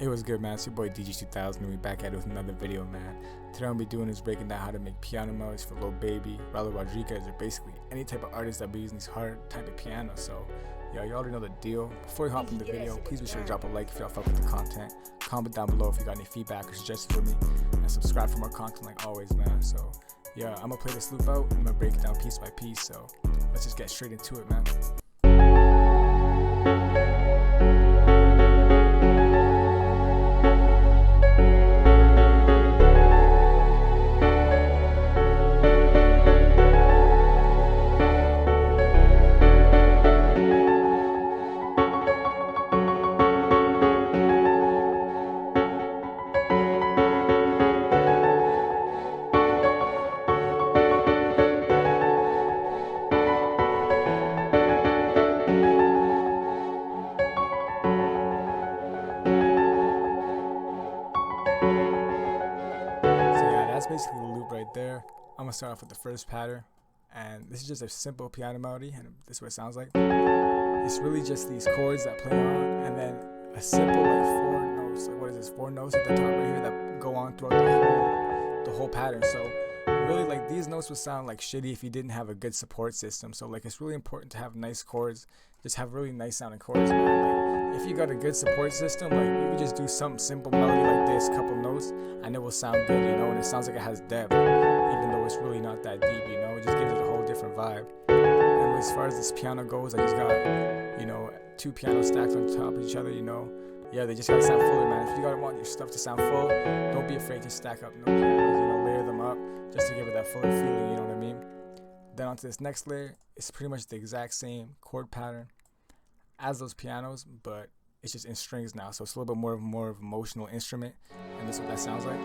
It was good, man. It's your boy DG2000 and we back at it with another video, man. Today I'm gonna be doing is breaking down how to make piano melodies for Lil Baby, Rylo Rodriguez, or basically any type of artist that be using these hard type of pianos. So, yo, you already know the deal. Before we hop in the video, please be sure to drop a like if y'all fuck with the content. Comment down below if you got any feedback or suggestions for me, and subscribe for more content like always, man. So, yeah, I'm gonna play this loop out and I'm gonna break it down piece by piece. So, let's just get straight into it, man. That's basically the loop right there. I'm gonna start off with the first pattern, and this is just a simple piano melody, and this is what it sounds like. It's really just these chords that play on, and then a simple like four notes. Like what is this? Four notes at the top right here that go on throughout the whole pattern. So really, like these notes would sound like shitty if you didn't have a good support system. So like it's really important to have nice chords. Just have really nice sounding chords, man. Like if you got a good support system, like you can just do some simple melody like this, couple notes, and it will sound good, you know, and it sounds like it has depth, even though it's really not that deep, you know. It just gives it a whole different vibe. And as far as this piano goes, I just got, you know, two pianos stacked on top of each other, you know. Yeah, they just gotta sound fuller, man. If you gotta want your stuff to sound full, don't be afraid to stack up no pianos, you know, layer them up just to give it that fuller feeling, you know what I mean. Then onto this next layer, it's pretty much the exact same chord pattern as those pianos, but it's just in strings now, so it's a little bit more of an emotional instrument, and this is what that sounds like.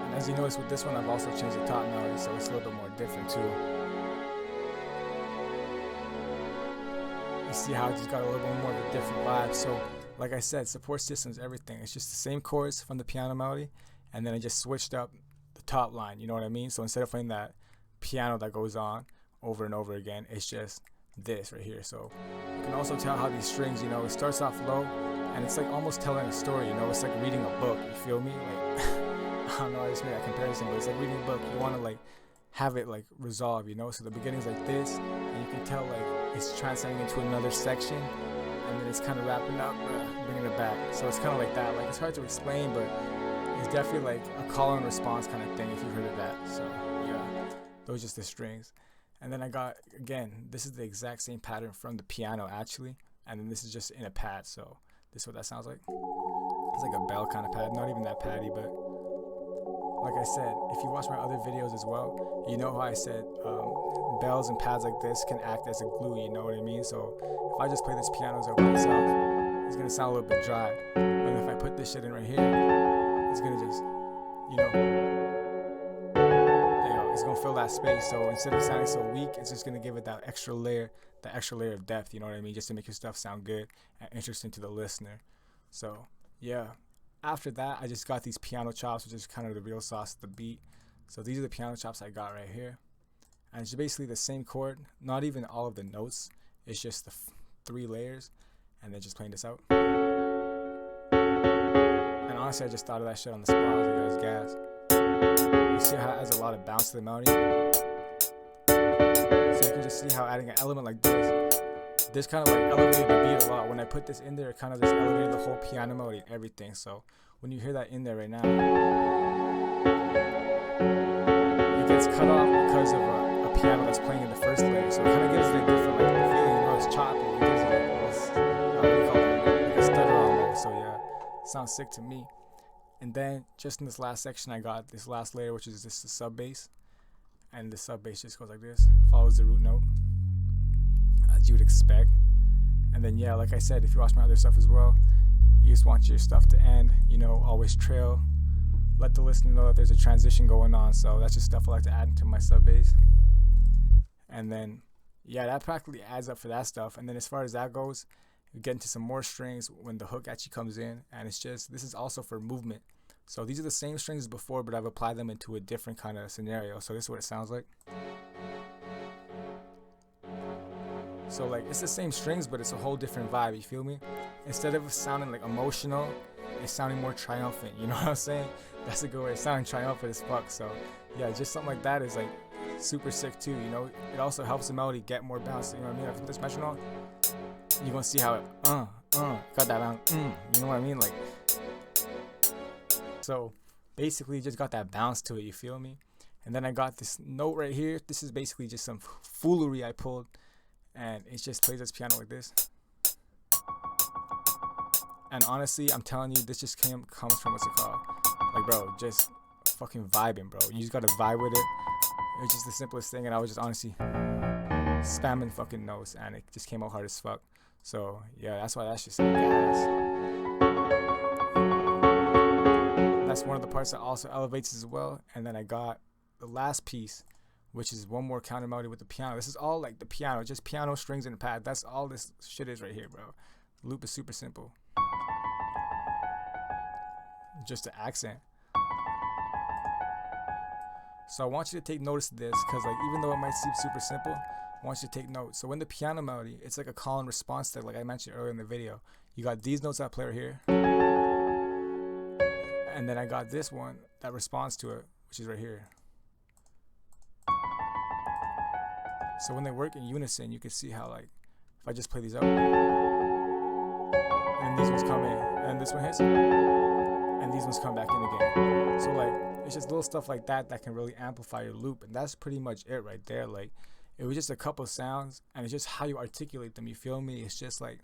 And as you notice with this one, I've also changed the top melody, so it's a little bit more different too. You see how it just got a little bit more of a different vibe. So like I said, support systems, everything. It's just the same chords from the piano melody, and then I just switched up the top line, you know what I mean? So instead of playing that piano that goes on over and over again, it's just this right here. So you can also tell how these strings, you know, it starts off low and it's like almost telling a story, you know. It's like reading a book, you feel me? Like I don't know, I just made that comparison, but it's like reading a book. You want to like have it like resolve, you know. So the beginning's like this, and you can tell like it's transcending into another section, and then it's kind of wrapping up, bringing it back. So it's kind of like that. Like it's hard to explain, but it's definitely like a call and response kind of thing if you've heard of that. So yeah, those are just the strings. And then I got, again, this is the exact same pattern from the piano actually, and then this is just in a pad. So this is what that sounds like. It's like a bell kind of pad, not even that paddy, but like I said, if you watch my other videos as well, you know how I said bells and pads like this can act as a glue, you know what I mean? So if I just play this piano as by itself, it's gonna sound a little bit dry. But if I put this shit in right here, it's gonna just, you know, it's gonna fill that space. So instead of sounding so weak, it's just gonna give it that extra layer of depth, you know what I mean, just to make your stuff sound good and interesting to the listener. So yeah, after that I just got these piano chops, which is kind of the real sauce of the beat. So these are the piano chops I got right here, and it's basically the same chord, not even all of the notes, it's just the three layers, and then just playing this out. And honestly, I just thought of that shit on the spot. I was like, it was gas. You see how it adds a lot of bounce to the melody? So you can just see how adding an element like this kind of like elevated the beat a lot. When I put this in there, it kind of just elevated the whole piano melody and everything. So when you hear that in there right now, it gets cut off because of a piano that's playing in the first layer. So it kind of gives it a different like feeling, you know, it's choppy. It gives it like a stutter almost. So yeah, it sounds sick to me. And then just in this last section, I got this last layer, which is just the sub bass, and the sub bass just goes like this, follows the root note as you would expect. And then yeah, like I said, if you watch my other stuff as well, you just want your stuff to end, you know, always trail, let the listener know that there's a transition going on. So that's just stuff I like to add into my sub bass. And then yeah, that practically adds up for that stuff. And then as far as that goes, we get into some more strings when the hook actually comes in, and it's just, this is also for movement. So these are the same strings as before, but I've applied them into a different kind of scenario. So this is what it sounds like. So like it's the same strings, but it's a whole different vibe, you feel me? Instead of sounding like emotional, it's sounding more triumphant, you know what I'm saying? That's a good way. It's sounding triumphant as fuck. So yeah, just something like that is like super sick too, you know? It also helps the melody get more bounce, you know what I mean? If I put this metronome, you're gonna see how it got that bounce, you know what I mean? Like, so basically just got that bounce to it, you feel me? And then I got this note right here. This is basically just some foolery I pulled, and it just plays this piano like this. And honestly, I'm telling you, this just comes from, what's it called? Like, bro, just fucking vibing, bro. You just gotta vibe with it. It's just the simplest thing, and I was just honestly spamming fucking notes, and it just came out hard as fuck. So yeah, that's why that's just gas. That's one of the parts that also elevates as well. And then I got the last piece, which is one more counter melody with the piano. This is all like the piano, just piano, strings, and a pad. That's all this shit is right here, bro. The loop is super simple. Just an accent. So I want you to take notice of this, because like even though it might seem super simple, I want you to take note. So in the piano melody, it's like a call and response step, like I mentioned earlier in the video. You got these notes that play right here, and then I got this one that responds to it, which is right here. So when they work in unison, you can see how, like, if I just play these up, and then these ones come in, and this one hits, and these ones come back in again. So like, it's just little stuff like that that can really amplify your loop, and that's pretty much it right there. Like, it was just a couple sounds, and it's just how you articulate them, you feel me? It's just like,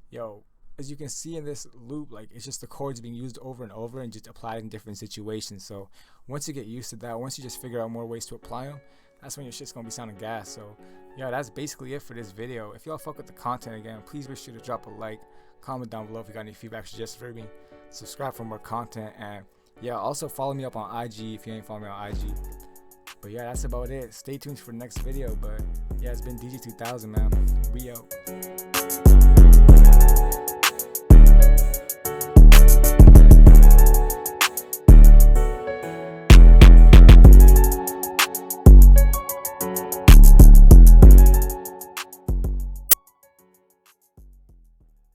yo, as you can see in this loop, like, it's just the chords being used over and over and just applied in different situations. So once you get used to that, once you just figure out more ways to apply them, that's when your shit's gonna be sounding gas. So yeah, that's basically it for this video. If y'all fuck with the content, again, please be sure to drop a like, comment down below if you got any feedback, suggestions for me, subscribe for more content, and yeah, also follow me up on IG if you ain't following me on IG. But yeah, that's about it. Stay tuned for the next video. But yeah, it's been DJ 2000, man. We out.